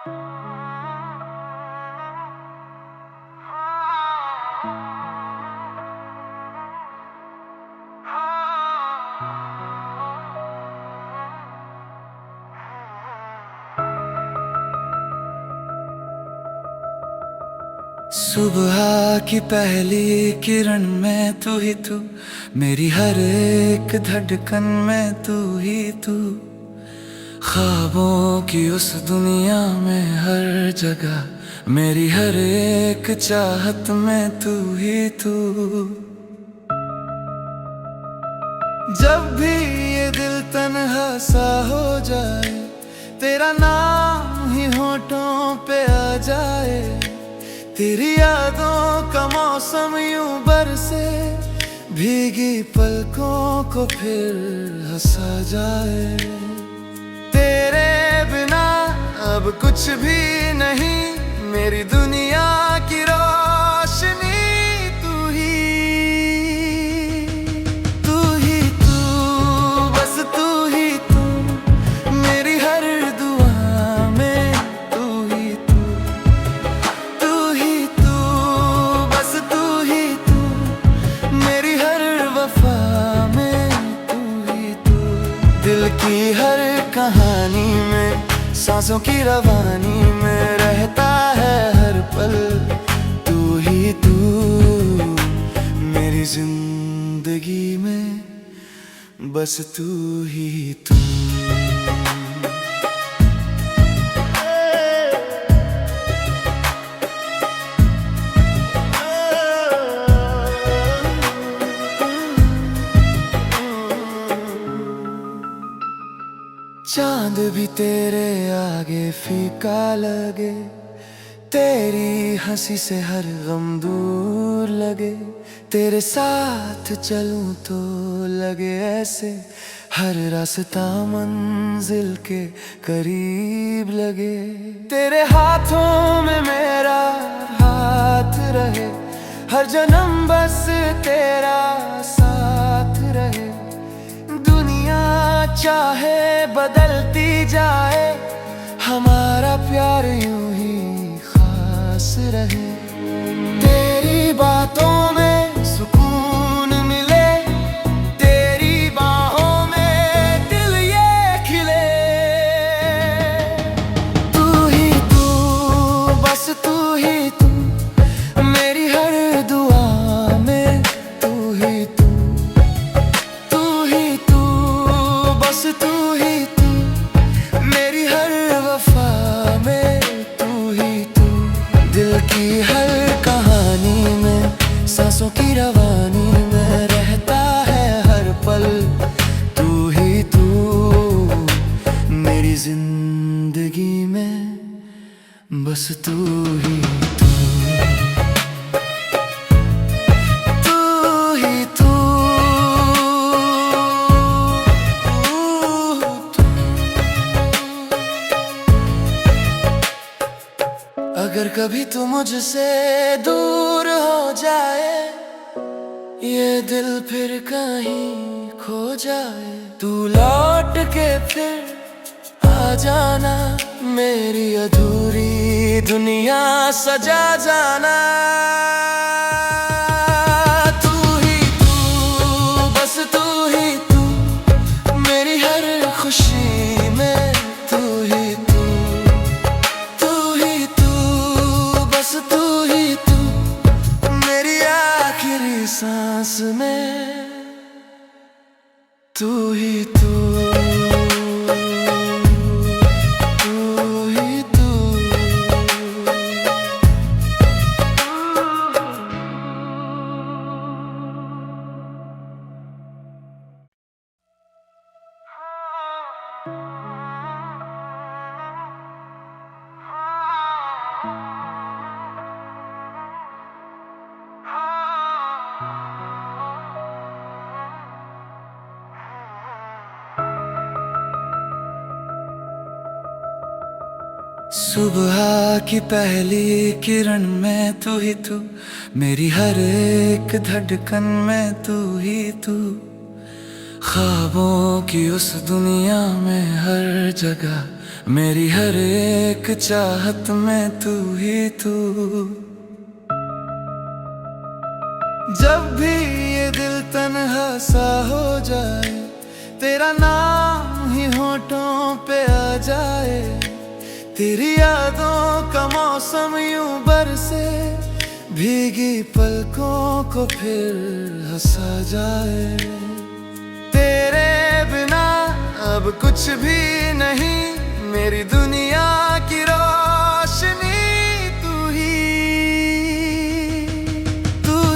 सुबह की पहली किरण में तू ही तू, मेरी हर एक धड़कन में तू ही तू। ख्वाबों की उस दुनिया में हर जगह, मेरी हर एक चाहत में तू ही तू। जब भी ये दिल तन्हा सा हो जाए, तेरा नाम ही होठों पे आ जाए। तेरी यादों का मौसम यूं बरसे, भीगी पलकों को फिर हंसा जाए। तेरे बिना अब कुछ भी नहीं, मेरी दुनिया की रोशनी तू ही तू, बस तू ही तू। मेरी हर दुआ में तू ही तू, बस तू ही तू। मेरी हर वफा में तू ही तू। दिल की हर कहानी में, सांसों की रवानी में रहता है हर पल तू ही तू। मेरी जिंदगी में बस तू ही तू। चांद भी तेरे आगे फीका लगे, तेरी हंसी से हर गम दूर लगे। तेरे साथ चलूं तो लगे ऐसे, हर रास्ता मंजिल के करीब लगे। तेरे हाथों में मेरा हाथ रहे, हर जन्म बस तेरा साथ रहे। चाहे बदलती जाए, हमारा प्यार यूं ही खास रहे। तेरी बातों में सुकून मिले, तेरी बाहों में दिल ये खिले। तू ही तू, बस तू ही तू। मेरी हर दुआ में तू ही तू, बस तू ही तू। मेरी हर वफा में तू ही तू। दिल की हर कहानी में, सांसों की रवानी में रहता है हर पल तू ही तू। मेरी जिंदगी में बस तू ही तू। अगर कभी तू मुझसे दूर हो जाए, ये दिल फिर कहीं खो जाए, तू लौट के फिर आ जाना, मेरी अधूरी दुनिया सजा जाना। तू ही तू, बस तू ही तू। मेरी हर खुशी में तू ही तू, बस तू ही तू। मेरी आखिरी सांस में तू ही तू, तू ही तू। सुबह की पहली किरण में तू ही तू, मेरी हर एक धड़कन में तू ही तू। ख्वाबों की उस दुनिया में हर जगह मेरी हर एक चाहत में तू ही तू। जब भी ये दिल तन्हा सा हो जाए, तेरा नाम ही होठों पे आ जाए, तेरी यादों का मौसम यूं बरसे, भीगी पलकों को फिर हंसा जाए। तेरे बिना अब कुछ भी नहीं, मेरी दुनिया की रोशनी तू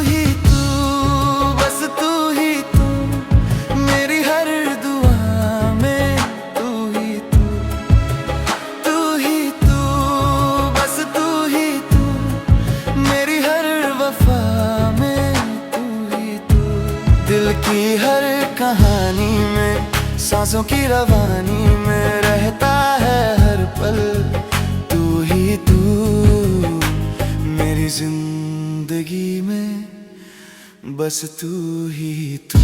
ही तू, बस तू ही तू, मेरी हर दुआ में तू ही तू, बस तू ही तू, मेरी हर वफा में तू ही तू। दिल की हर कहानी में, सांसों की रवानी में रहता है हर पल तू ही तू, मेरी जिंदगी में बस तू ही तू।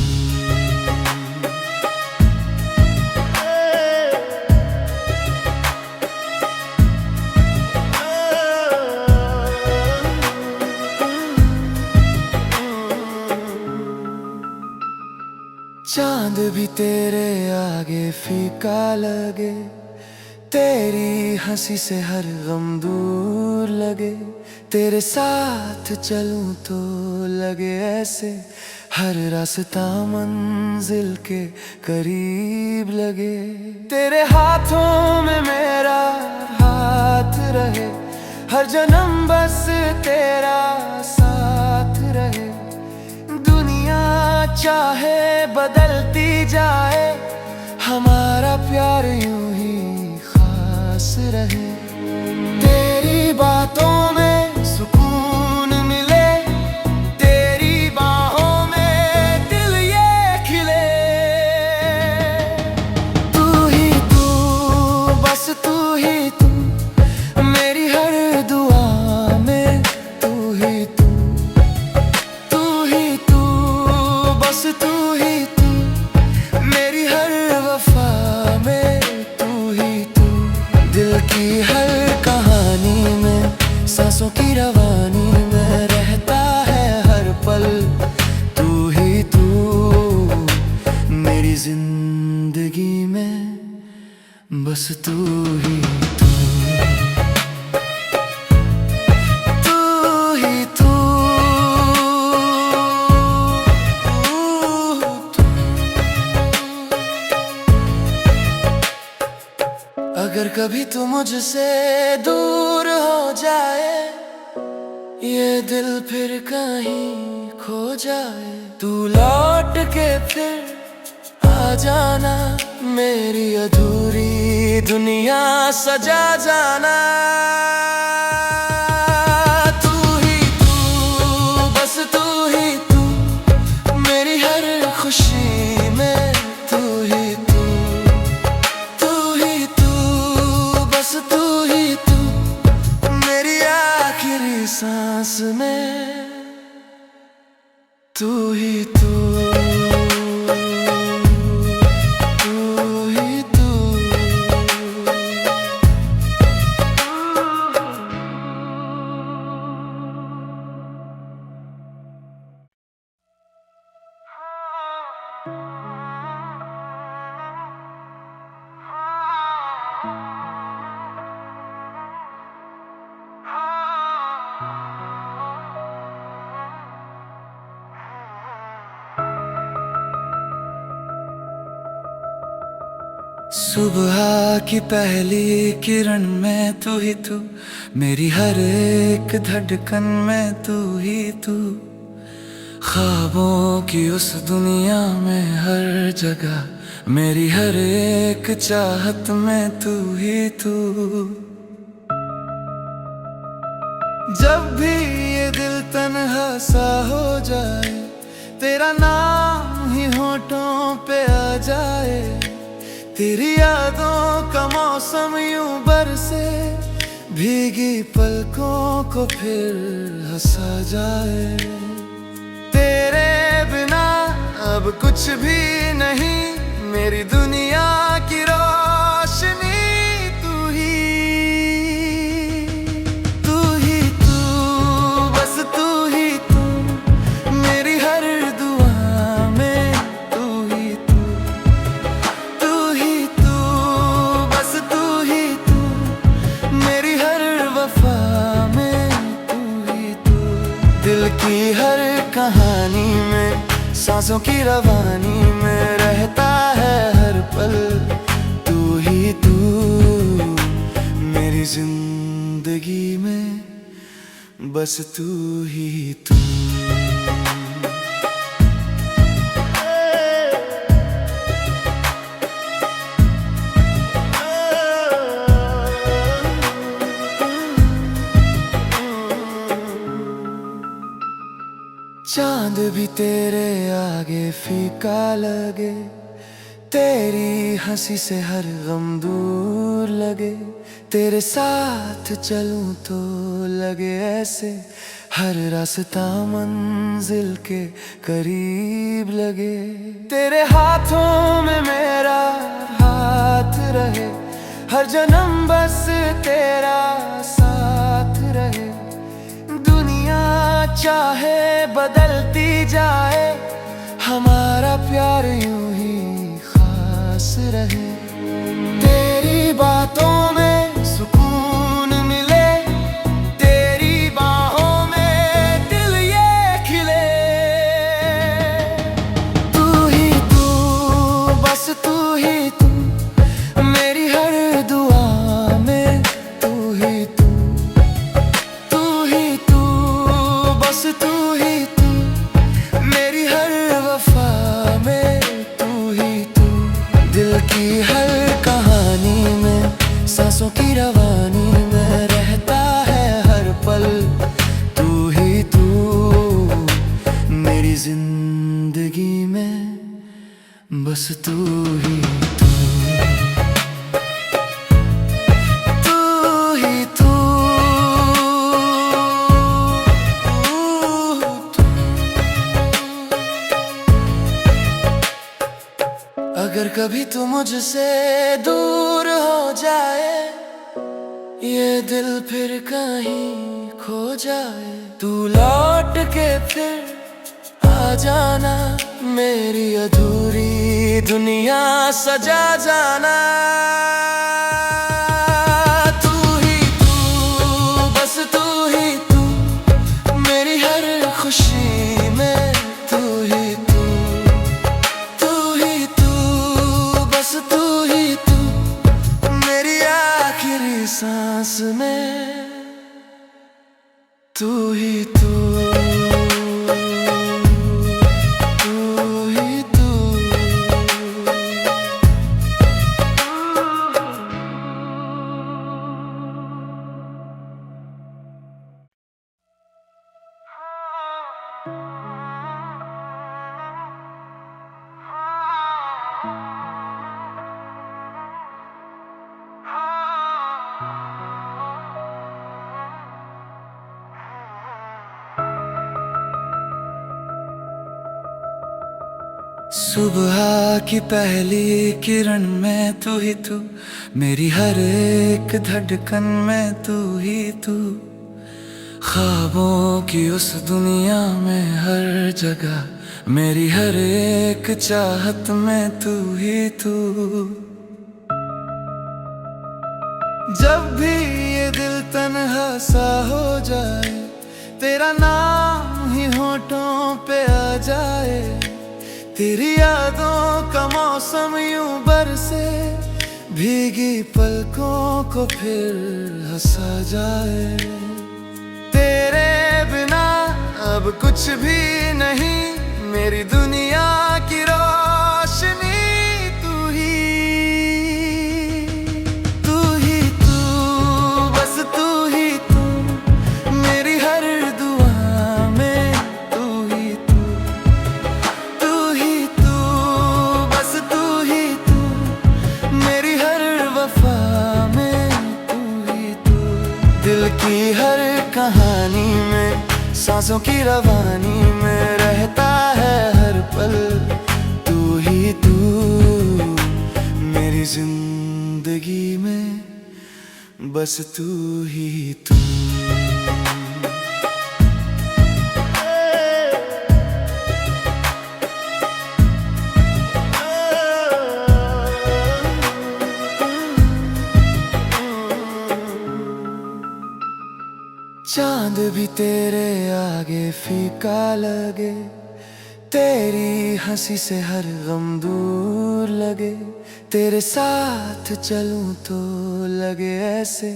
चांद भी तेरे आगे फीका लगे, तेरी हंसी से हर गम दूर लगे, तेरे साथ चलूं तो लगे ऐसे हर रास्ता मंजिल के करीब लगे। तेरे हाथों में मेरा हाथ रहे, हर जन्म बस तेरा साथ रहे, चाहे बदलती जाए, हमारा प्यार यूं ही खास रहे। तेरी बातों में सुकून मिले, तेरी बाहों में दिल ये खिले, तू ही तू, बस तू ही तू, मेरी हर दुआ में तू ही तू, बस तू ही तू, मेरी हर वफा में तू ही तू। दिल की हर कहानी में, सांसों की रवानी में रहता है हर पल तू ही तू, मेरी जिंदगी में बस तू ही तू। अगर कभी तू मुझसे दूर हो जाए, ये दिल फिर कहीं खो जाए, तू लौट के फिर आ जाना, मेरी अधूरी दुनिया सजा जाना। तू ही तू, बस तू ही तू, मेरी हर खुशी में तू ही तू, बस तू ही तू, मेरी आखिरी सांस में तू ही तू, तू ही तू। सुबह की पहली किरण में तू ही तू, मेरी हर एक धड़कन में तू ही तू, ख्वाबों की उस दुनिया में हर जगह मेरी हर एक चाहत में तू ही तू। जब भी ये दिल तन्हा सा हो जाए, तेरा नाम ही होठों पे आ जाए, तेरी यादों का मौसम यूं बरसे, भीगी पलकों को फिर हंसा जाए। तेरे बिना बिना अब कुछ भी नहीं, मेरी दुनिया की रोशनी तू ही तू, बस तू ही तू, मेरी हर दुआ में तू ही तू, बस तू ही तू, मेरी हर वफा में तू ही तू। दिल की हर कहानी में, सांसों की रवानी में रहता है हर पल तू ही तू, मेरी जिंदगी में बस तू ही तू। चांद भी तेरे आगे फीका लगे, तेरी हंसी से हर गम दूर लगे, तेरे साथ चलूं तो लगे ऐसे हर रास्ता मंजिल के करीब लगे। तेरे हाथों में मेरा हाथ रहे, हर जन्म बस तेरा साथ रहे। चाहे बदलती जाए, हमारा प्यार यूं ही खास रहे। तेरी बातों में सुकून मिले, तेरी बाहों में दिल ये खिले। तू ही तू, बस तू ही तू, मेरी हर दुआ में तू ही तू, बस तू ही तू, मेरी हर वफा में तू ही तू। दिल की हर कहानी में, सांसों की रवानी में रहता है हर पल तू ही तू, मेरी जिंदगी में बस तू ही तू। अगर कभी तू मुझसे दूर हो जाए, ये दिल फिर कहीं खो जाए, तू लौट के फिर आ जाना, मेरी अधूरी दुनिया सजा जाना। तू ही तू, बस तू ही तू, मेरी हर खुशी में तू ही तू, बस तू ही तू, मेरी आखिरी सांस में तू ही तू, तू ही तू। सुबह की पहली किरण में तू ही तू, मेरी हर एक धड़कन में तू ही तू, ख्वाबों की उस दुनिया में हर जगह, मेरी हर एक चाहत में तू ही तू। जब भी ये दिल तन्हा सा हो जाए, तेरा नाम ही होठों पे आ जाए, तेरी यादों का मौसम यूं बरसे, भीगी पलकों को फिर हंसा जाए। तेरे बिना अब कुछ भी नहीं, मेरी दुनिया की रोशनी तू ही तू, बस तू ही तू, मेरी हर दुआ में तू ही तू, बस तू ही तू, मेरी हर वफा में तू ही तू। दिल की हर कहानी में, सांसों की रवानी में रहता है हर पल तू ही तू मेरी जिंदगी में बस तू ही तू। चांद भी तेरे आगे फीका लगे, तेरी हंसी से हर गम दूर लगे। तेरे साथ चलूं तो लगे ऐसे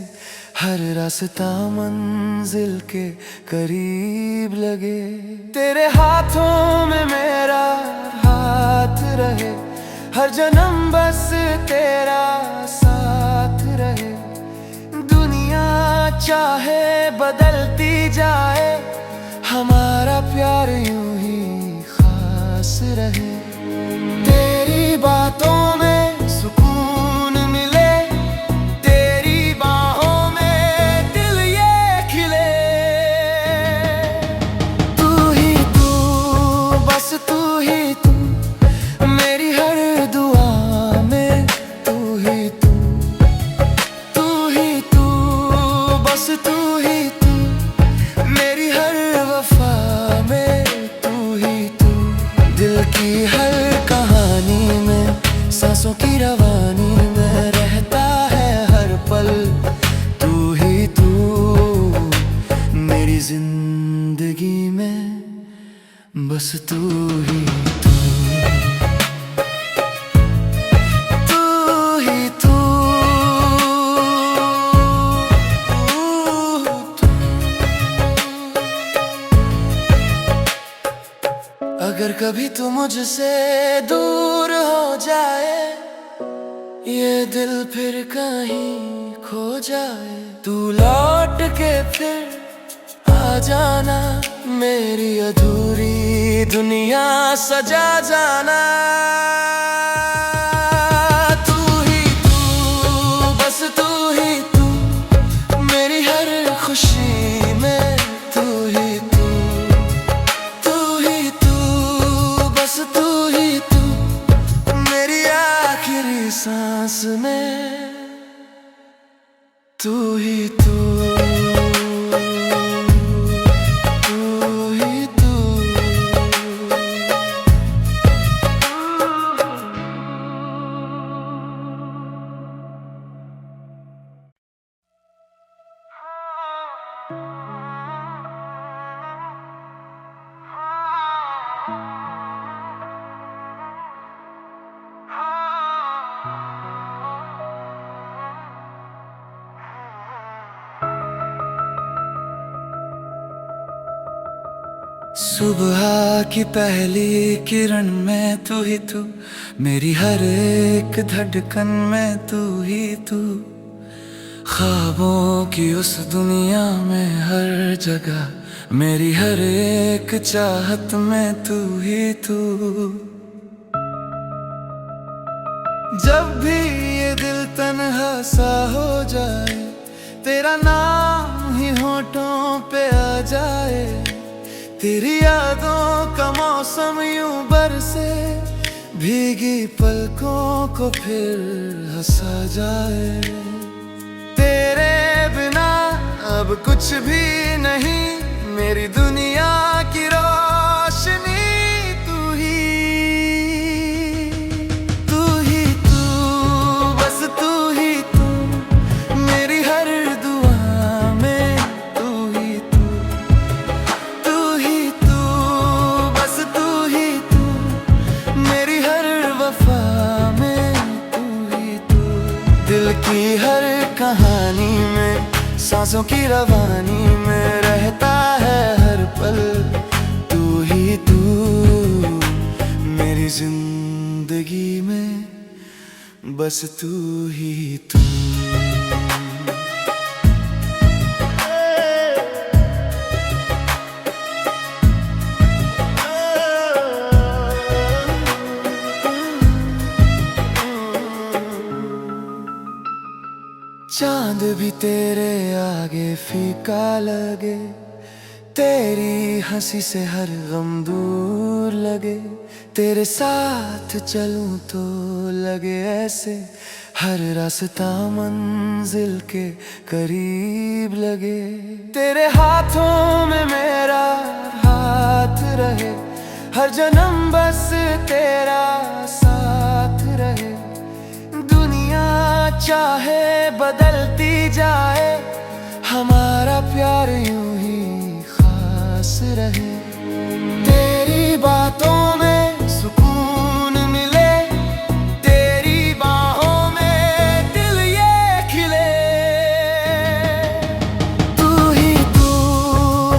हर रास्ता मंजिल के करीब लगे। तेरे हाथों में मेरा हाथ रहे, हर जन्म बस तेरा साथ रहे। दुनिया चाहे बदलती जाए, हमारा प्यार यूं ही खास रहे। तेरी बातों में सुकून मिले, तेरी बाहों में दिल ये खिले। तू ही तू, बस तू ही तू, मेरी हर दुआ में तू ही तू। तू ही तू, बस तू ही तू, मेरी हर वफा में तू ही तू। दिल की हर कहानी में, सांसों की रवानी में रहता है हर पल तू ही तू मेरी जिंदगी में बस तू ही तू। तू ही तू, अगर कभी तू मुझसे दूर हो जाए, ये दिल फिर कहीं खो जाए, तू लौट के फिर आ जाना, मेरी अधूरी दुनिया सजा जाना। तू ही तू, बस तू ही तू, मेरी हर खुशी में तू ही तू। तू ही तू, बस तू ही तू, मेरी आखिरी सांस में तू ही तू। तू ही तू। सुबह की पहली किरण में तू ही तू, मेरी हर एक धड़कन में तू ही तू। ख्वाबों की उस दुनिया में हर जगह, मेरी हर एक चाहत में तू ही तू। जब भी ये दिल तन्हा सा हो जाए, तेरा नाम ही होठों पे आ जाए। तेरी यादों का मौसम यूं बरसे, भीगी पलकों को फिर हंसा जाए। तेरे बिना अब कुछ भी नहीं, मेरी दुनिया की रोशनी तू ही। तू ही तू, बस तू ही तू, मेरी हर दुआ में तू ही तू। तू ही तू, बस तू ही तू, मेरी हर वफा में तू ही तू। दिल की हर कहानी में, सांसों की रवानी में रहता है हर पल तू ही तू मेरी जिंदगी में बस तू ही तू। चांद भी तेरे आगे फीका लगे, तेरी हंसी से हर गम दूर लगे, तेरे साथ चलूं तो लगे ऐसे हर रास्ता मंजिल के करीब लगे। तेरे हाथों में मेरा हाथ रहे, हर जन्म बस तेरा साथ रहे। दुनिया चाहे बदलती जाए, हमारा प्यार यूं ही खास रहे। तेरी बातों में सुकून मिले, तेरी बाहों में दिल ये खिले। तू ही तू,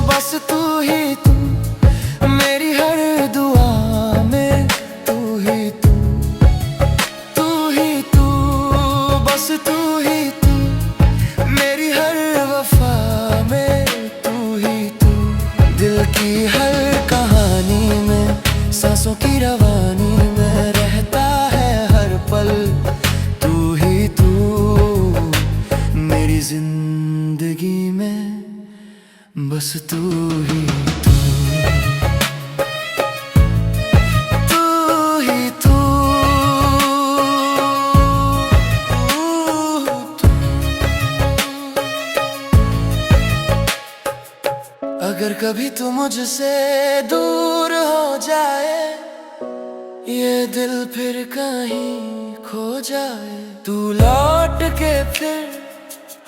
बस तू ही तू, मेरी हर दुआ में तू ही तू। तू ही तू, बस तू ही तू, मेरी हर वफा में तू ही तू। दिल की हर कहानी में, सांसों की रवानी में रहता है हर पल तू ही तू। मेरी जिंदगी में बस तू ही तू। तू ही तू, अगर कभी तू मुझसे दूर हो जाए, ये दिल फिर कहीं खो जाए, तू लौट के फिर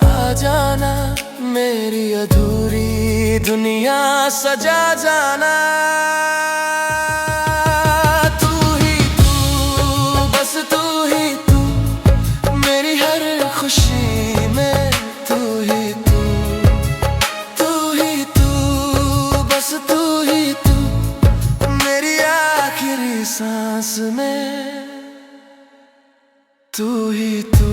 आ जाना, मेरी अधूरी दुनिया सजा जाना। तू ही तू, बस तू ही तू, मेरी हर खुशी में तू ही तू। तू ही तू, बस तू ही तू, मेरी आखिरी सांस में तू ही तू।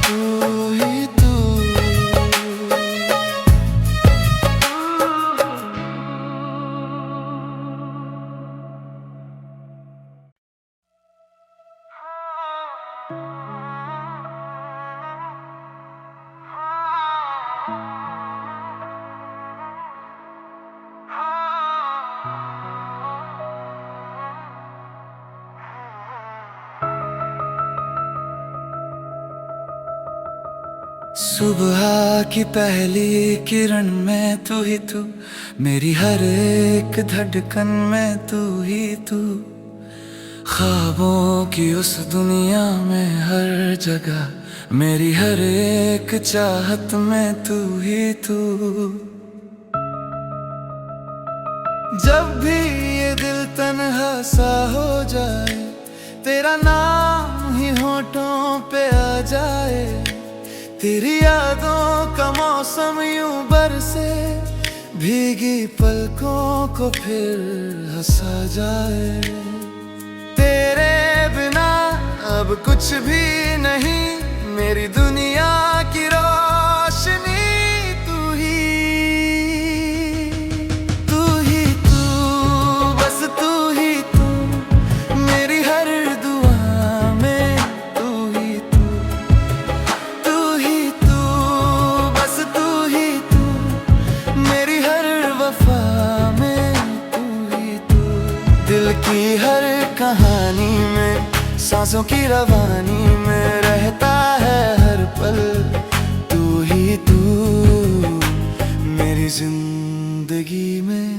तू ही तू। सुबह की पहली किरण में तू ही तू, मेरी हर एक धड़कन में तू ही तू। ख्वाबों की उस दुनिया में हर जगह, मेरी हर एक चाहत में तू ही तू। जब भी ये दिल तन्हा सा हो जाए, तेरा नाम ही होठों पे आ जाए। तेरी यादों का मौसम यूं बरसे, भीगी पलकों को फिर हंसा जाए। तेरे बिना अब कुछ भी नहीं, मेरी दुनिया की रोशनी तू ही। तू ही तू, बस तू ही तू, मेरी हर दुआ में तू ही तू। तू ही तू, बस तू ही तू, मेरी हर वफा में तू ही तू। दिल की हर कहानी में, सांसों की रवानी में रहता है हर पल तू ही तू। मेरी जिंदगी में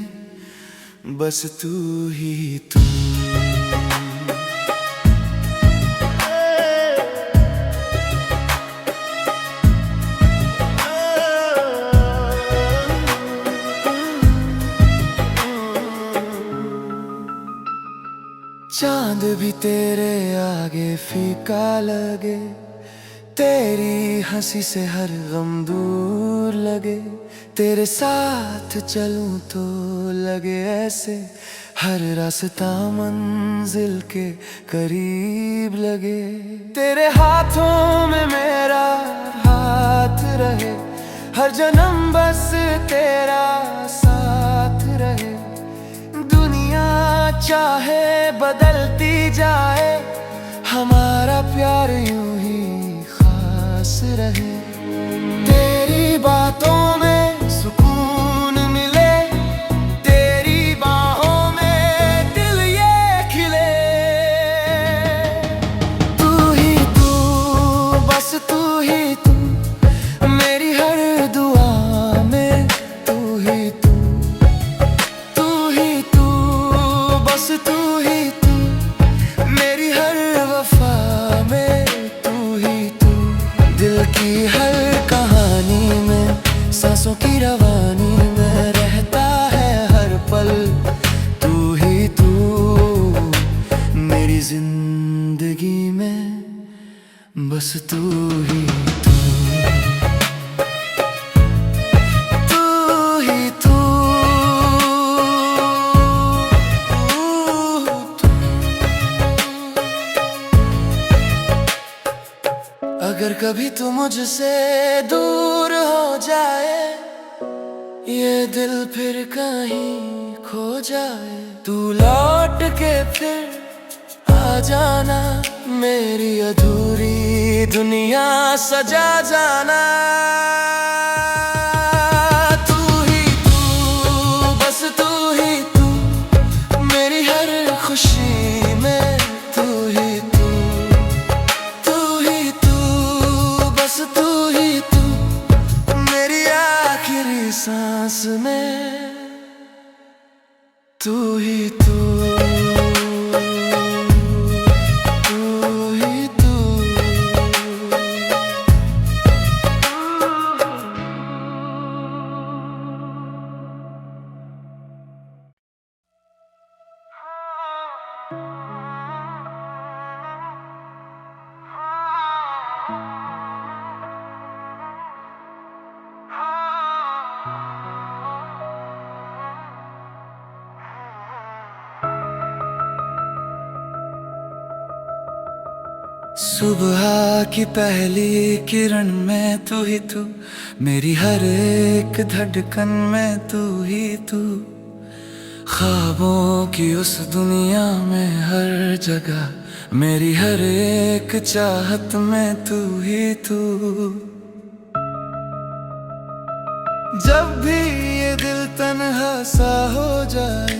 बस तू ही तू। चांद भी तेरे आगे फीका लगे, तेरी हंसी से हर गम दूर लगे। तेरे साथ चलूं तो लगे ऐसे हर रास्ता मंजिल के करीब लगे। तेरे हाथों में मेरा हाथ रहे, हर जन्म बस तेरा साथ रहे। दुनिया चाहे बदलती जाए, हमारा प्यार यूं ही खास रहे। तेरी बातों ही तू, मेरी हर दुआ में तू ही तू, तू ही तू, बस तू ही तू, मेरी हर वफा में तू ही तू, दिल की हर कहानी में, सांसों की रवानी में रहता है हर पल तू ही तू, मेरी जिंदगी में बस तू ही तू, तू ही तू, तू। अगर कभी तू मुझसे दूर हो जाए, ये दिल फिर कहीं खो जाए, तू लौट के फिर आ जाना, मेरी अधूरी दुनिया सजा जाना। तू ही तू, बस तू ही तू, मेरी हर खुशी में तू ही तू, तू ही तू, बस तू ही तू, मेरी आखिरी सांस में तू ही तू। सुबह की पहली किरण में तू ही तू, मेरी हर एक धड़कन में तू ही तू, ख्वाबों की उस दुनिया में हर जगह, मेरी हर एक चाहत में तू ही तू। जब भी ये दिल तन्हा सा हो जाए,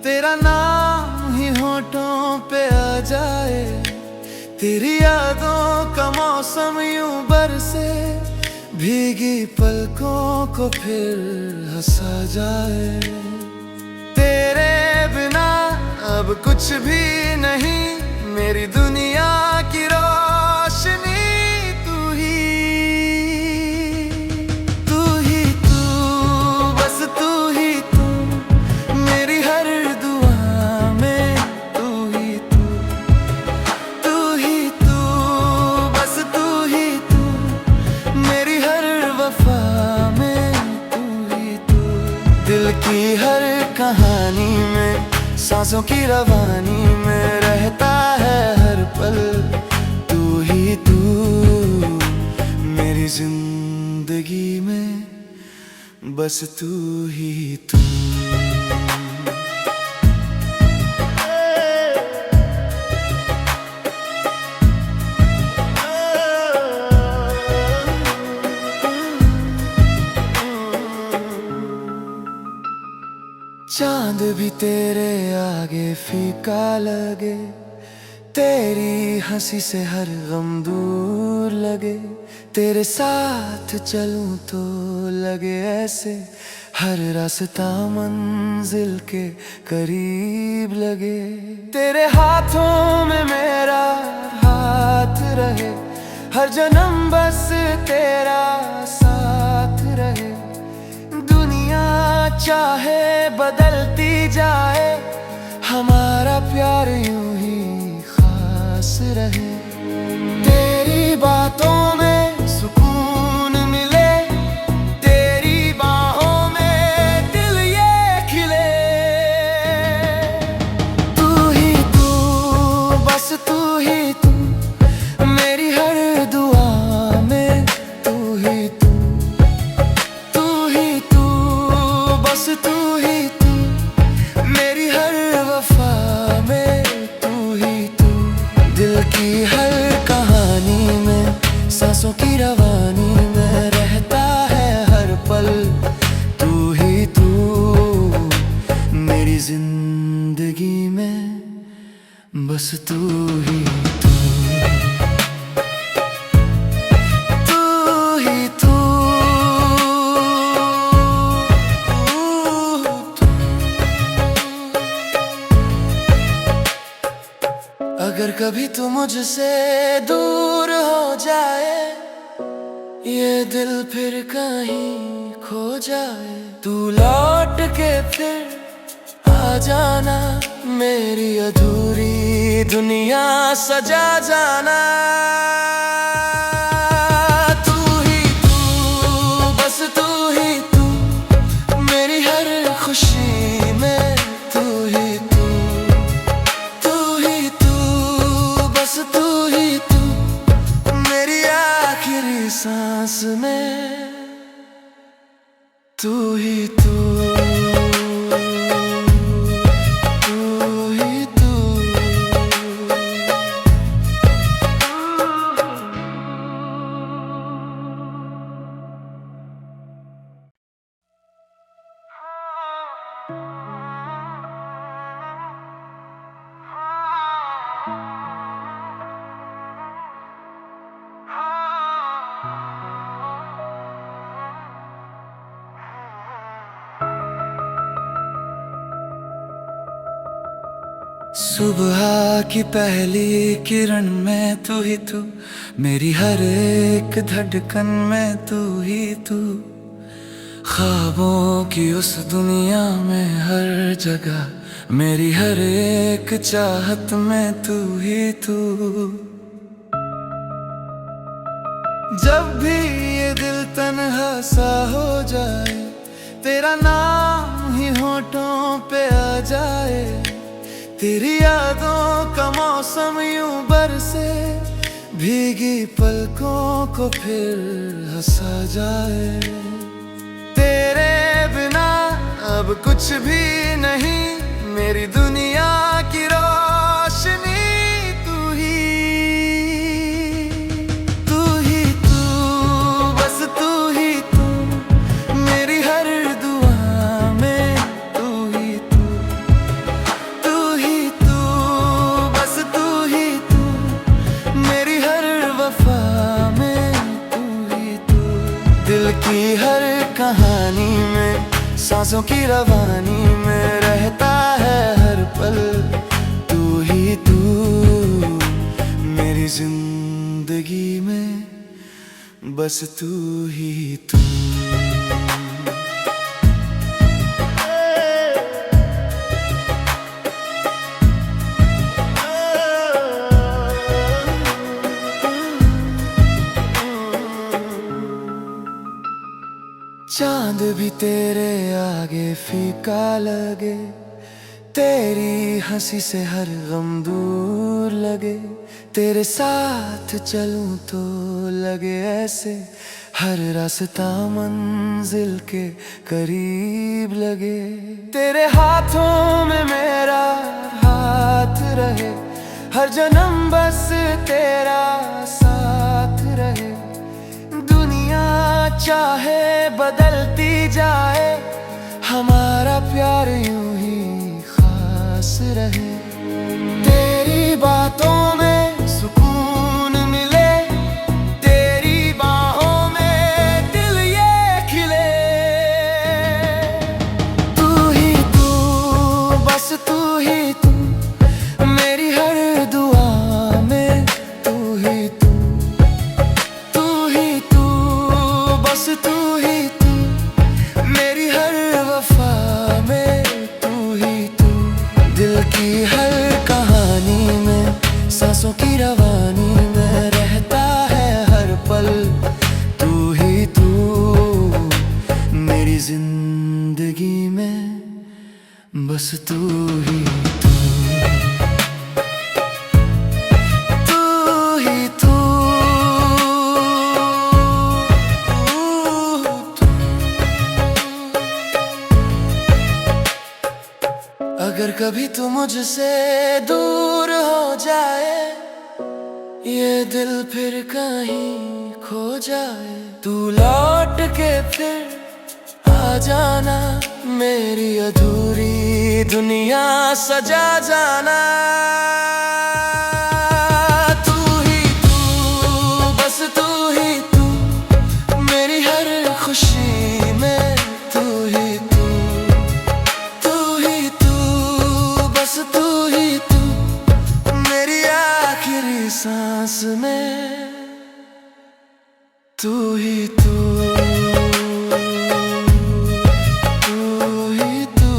तेरा नाम ही होठों पे आ जाए, तेरी यादों का मौसम यूं बरसे, भीगी पलकों को फिर हंसा जाए। तेरे बिना अब कुछ भी नहीं, मेरी दुनिया की रोशनी तू ही, तू ही तू, बस तू ही तू, मेरी हर दुआ में तू ही तू, तू ही तू, बस तू ही तू, मेरी हर वफा में तू ही तू, दिल की हर कहानी में, सांसों की रवानी में रहता है हर पल तू ही तू, मेरी जिंदगी में बस तू ही तू। चांद भी तेरे आगे फीका लगे, तेरी हंसी से हर गम दूर लगे, तेरे साथ चलूं तो लगे ऐसे, हर रास्ता मंजिल के करीब लगे। तेरे हाथों में मेरा हाथ रहे, हर जन्म बस तेरा साथ रहे, चाहे बदलती जाए, हमारा प्यार यूं ही खास रहे। तेरी बातों में सुकून मिले, तेरी बाहों में दिल ये खिले, तू ही तू, बस तू ही तू, मेरी हर दुआ में तू ही तू, तू ही तू, बस तू ही तू, मेरी हर वफा में तू ही तू, दिल की हर कहानी में, सांसों तू मुझसे दूर हो जाए, ये दिल फिर कहीं खो जाए, तू लौट के फिर आ जाना, मेरी अधूरी दुनिया सजा जाना। तू ही तू, बस तू ही तू, मेरी हर खुशी में तू ही तू, तू ही तू, बस तू ही तू, मेरी आखिरी सांस में तू ही तू। सुबह की पहली किरण में तू ही तू, मेरी हर एक धड़कन में तू ही तू, ख्वाबों की उस दुनिया में हर जगह, मेरी हर एक चाहत में तू ही तू। जब भी ये दिल तन्हा सा हो जाए, तेरा नाम ही होठों पे आ जाए, तेरी यादों का मौसम यूं बरसे, भीगी पलकों को फिर हंसा जाए। तेरे बिना अब कुछ भी नहीं, मेरी दुनिया की रोशनी तू ही तू, ही तू, बस तू ही तू, मेरी हर दुआ में तू ही तू, तू ही तू, बस तू ही तू, मेरी हर वफा में तू ही तू। दिल की हर कहानी में, सांसों की रवानी में रहता है हर पल तू ही तू, मेरी जिंदगी में बस तू ही तू। चांद भी तेरे आगे फीका लगे, तेरी हंसी से हर गम दूर लगे, तेरे साथ चलूं तो लगे ऐसे, हर रास्ता मंजिल के करीब लगे। तेरे हाथों में मेरा हाथ रहे, हर जन्म बस तेरा साथ रहे, चाहे बदलती जाए, हमारा प्यार यूं ही खास रहे। तेरी बातों में सुकून मिले, तेरी बाहों में दिल ये खिले, तू ही तू, बस तू ही तू, मेरी हर दुआ में तू ही तू, तू ही तू, बस तू ही तू, मेरी हर वफा में तू ही तू। दिल की हर कहानी में, सांसों की रवानी में रहता है हर पल तू ही तू, मेरी जिंदगी में बस तू ही तू। अगर कभी तू मुझसे दूर हो जाए, ये दिल फिर कहीं खो जाए, तू लौट के फिर आ जाना, मेरी अधूरी दुनिया सजा जाना। तू ही तू, बस तू ही तू, मेरी हर खुशी में तू ही तू, तू ही तू, बस तू ही तू, मेरी आखिरी तू ही तू, तू ही तू।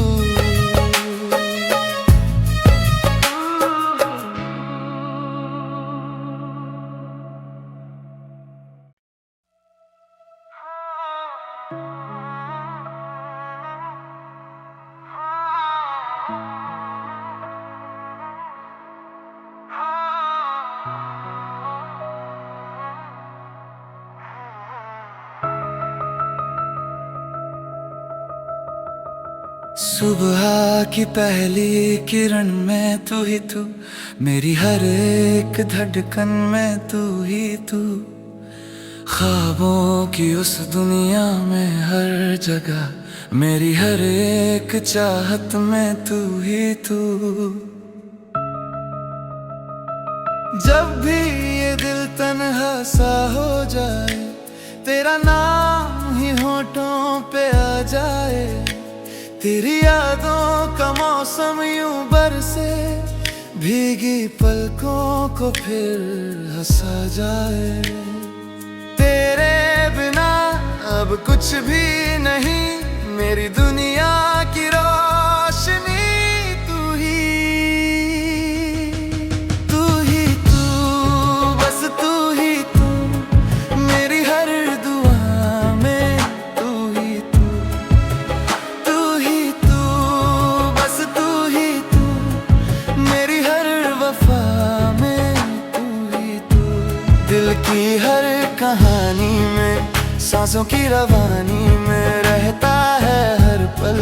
सुबह की पहली किरण में तू ही तू, मेरी हर एक धड़कन में तू ही तू। ख्वाबों की उस दुनिया में हर जगह, मेरी हर एक चाहत में तू ही तू। जब भी ये दिल तन्हा सा हो जाए, तेरा नाम ही होठों पे आ जाए। तेरी यादों का मौसम यूं बरसे, भीगी पलकों को फिर हंसा जाए। तेरे बिना अब कुछ भी नहीं, मेरी दुनिया की रोशनी तू ही तू, बस तू ही तू। मेरी हर दुआ में तू ही तू, तू ही तू, बस तू ही तू। मेरी हर वफा में तू ही तू। दिल की हर कहानी में, सांसों की रवानी में रहता है हर पल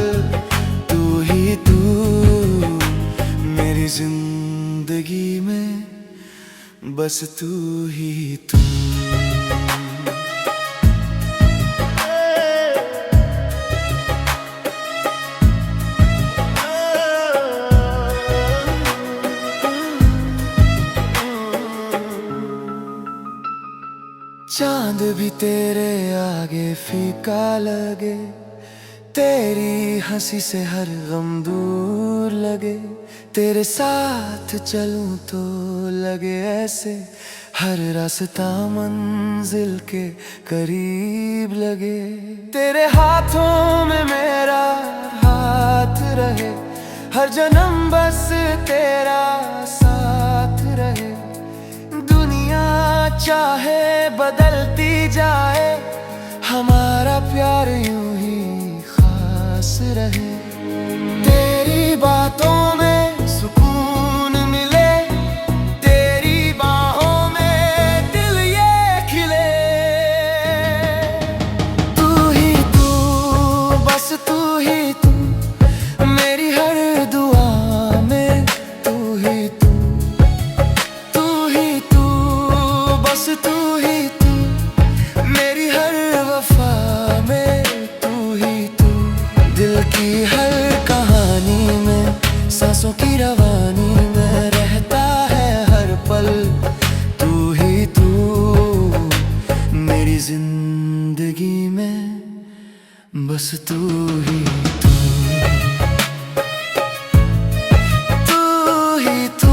तू ही तू। मेरी जिंदगी में बस तू ही तू। चांद भी तेरे आगे फीका लगे, तेरी हंसी से हर गम दूर लगे। तेरे साथ चलूं तो लगे ऐसे, हर रास्ता मंजिल के करीब लगे। तेरे हाथों में मेरा हाथ रहे, हर जन्म बस तेरा साथ रहे। चाहे बदलती जाए, हमारा प्यार यूं ही खास रहे। तेरी बातों में सुकून मिले, तेरी बाहों में दिल ये खिले। तू ही तू, बस तू ही तू। मेरी हर दुआ में तू ही तू, तू ही तू, बस तू ही तू। मेरी हर वफा में तू ही तू। दिल की हर कहानी में, सांसों की रवानी में रहता है हर पल तू ही तू। मेरी जिंदगी में बस तू ही तू, तू ही तू।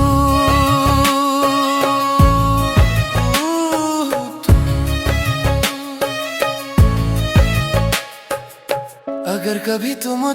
अगर कभी तुम